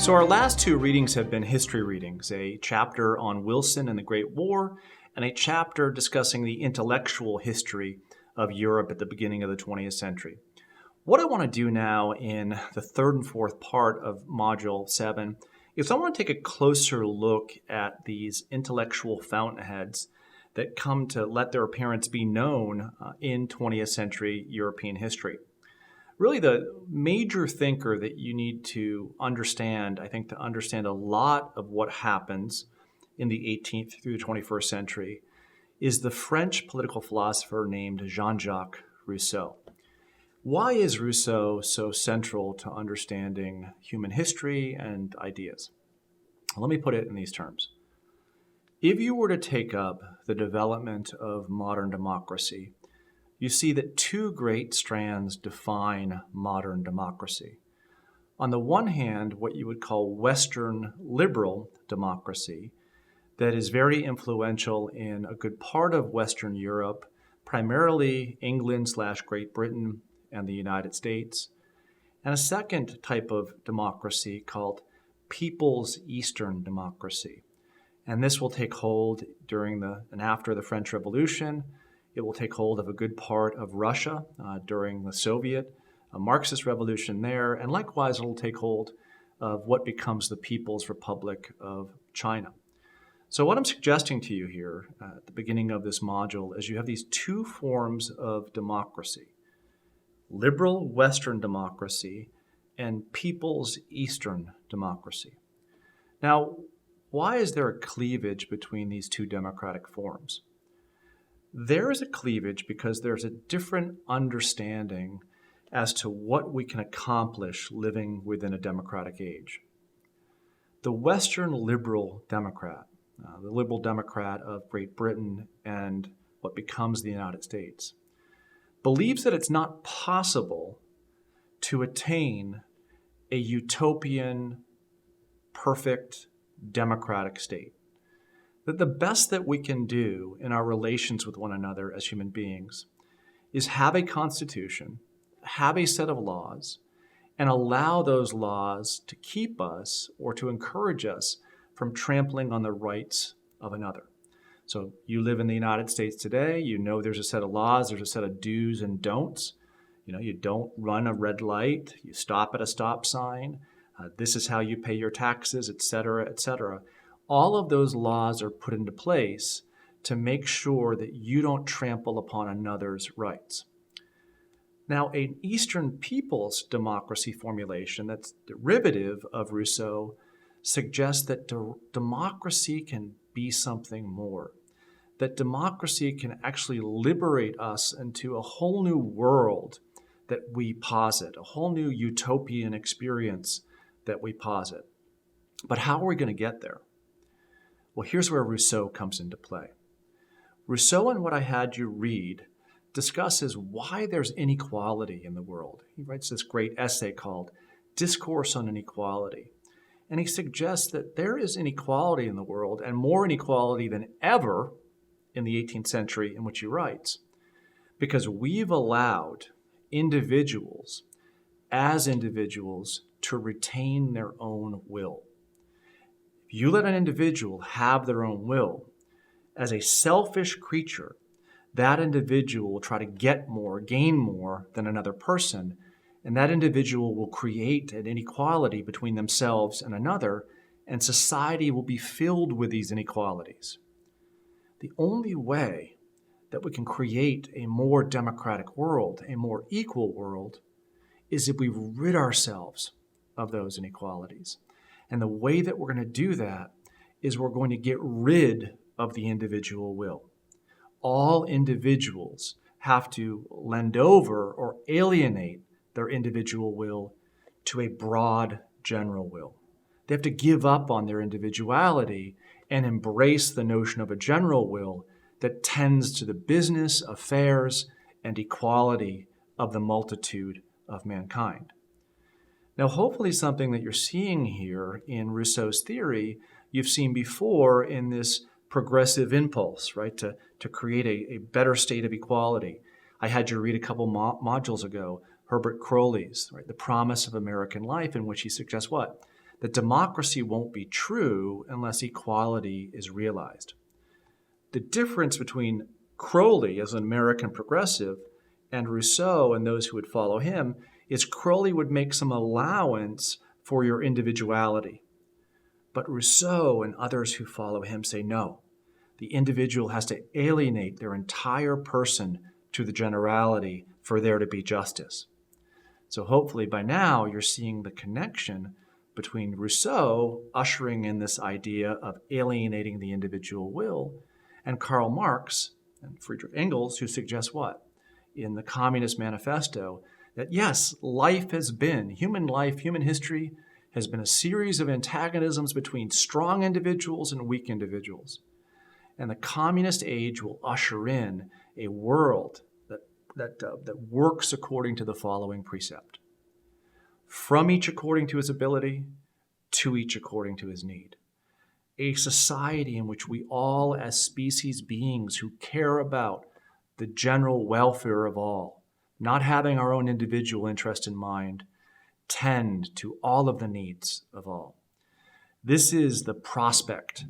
So our last two readings have been history readings, a chapter on Wilson and the Great War, and a chapter discussing the intellectual history of Europe at the beginning of the 20th century. What I want to do now in the third and fourth part of Module 7 is I want to take a closer look at these intellectual fountainheads that come to let their appearance be known in 20th century European history. Really, the major thinker that you need to understand, I think, to understand a lot of what happens in the 18th through the 21st century is the French political philosopher named Jean-Jacques Rousseau. Why is Rousseau so central to understanding human history and ideas? Let me put it in these terms. If you were to take up the development of modern democracy, you see that two great strands define modern democracy. On the one hand, what you would call Western liberal democracy, that is very influential in a good part of Western Europe, primarily England/Great Britain and the United States, and a second type of democracy called People's Eastern Democracy. And this will take hold during and after the French Revolution. It will take hold of a good part of Russia during the Soviet Marxist revolution there, and likewise it will take hold of what becomes the People's Republic of China. So what I'm suggesting to you here at the beginning of this module is you have these two forms of democracy: liberal Western democracy and People's Eastern democracy. Now, why is there a cleavage between these two democratic forms? There is a cleavage because there's a different understanding as to what we can accomplish living within a democratic age. The Western liberal Democrat, the liberal Democrat of Great Britain and what becomes the United States, believes that it's not possible to attain a utopian, perfect, democratic state. That the best that we can do in our relations with one another as human beings is have a constitution, have a set of laws, and allow those laws to keep us or to encourage us from trampling on the rights of another. So you live in the United States today, you know there's a set of laws, there's a set of do's and don'ts. You don't run a red light, you stop at a stop sign, this is how you pay your taxes, etc., etc. All of those laws are put into place to make sure that you don't trample upon another's rights. Now, an Eastern people's democracy formulation that's derivative of Rousseau suggests that democracy can be something more, that democracy can actually liberate us into a whole new world that we posit, a whole new utopian experience that we posit. But how are we going to get there? Well, here's where Rousseau comes into play. Rousseau, in what I had you read, discusses why there's inequality in the world. He writes this great essay called Discourse on Inequality. And he suggests that there is inequality in the world, and more inequality than ever in the 18th century, in which he writes, because we've allowed individuals, as individuals, to retain their own will. If you let an individual have their own will, as a selfish creature, that individual will try to get more, gain more than another person, and that individual will create an inequality between themselves and another, and society will be filled with these inequalities. The only way that we can create a more democratic world, a more equal world, is if we rid ourselves of those inequalities. And the way that we're going to do that is we're going to get rid of the individual will. All individuals have to lend over or alienate their individual will to a broad general will. They have to give up on their individuality and embrace the notion of a general will that tends to the business, affairs, and equality of the multitude of mankind. Now, hopefully something that you're seeing here in Rousseau's theory, you've seen before in this progressive impulse, right, to create a better state of equality. I had you read a couple modules ago, Herbert Crowley's, right, The Promise of American Life, in which he suggests what? that democracy won't be true unless equality is realized. The difference between Crowley as an American progressive and Rousseau and those who would follow him is Crowley would make some allowance for your individuality. But Rousseau and others who follow him say no. The individual has to alienate their entire person to the generality for there to be justice. So hopefully by now you're seeing the connection between Rousseau ushering in this idea of alienating the individual will and Karl Marx and Friedrich Engels, who suggest what? In the Communist Manifesto, that yes, human history has been a series of antagonisms between strong individuals and weak individuals. And the communist age will usher in a world that works according to the following precept. From each according to his ability, to each according to his need. A society in which we all, as species beings who care about the general welfare of all, not having our own individual interest in mind, tend to all of the needs of all. This is the prospect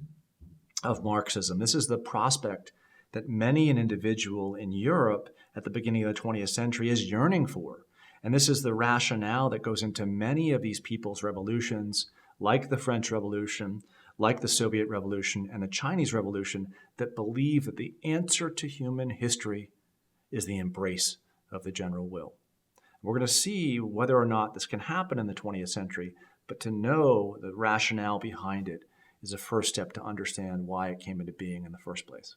of Marxism. This is the prospect that many an individual in Europe at the beginning of the 20th century is yearning for. And this is the rationale that goes into many of these people's revolutions, like the French Revolution, like the Soviet Revolution and the Chinese Revolution, that believe that the answer to human history is the embrace of the general will. We're going to see whether or not this can happen in the 20th century, but to know the rationale behind it is a first step to understand why it came into being in the first place.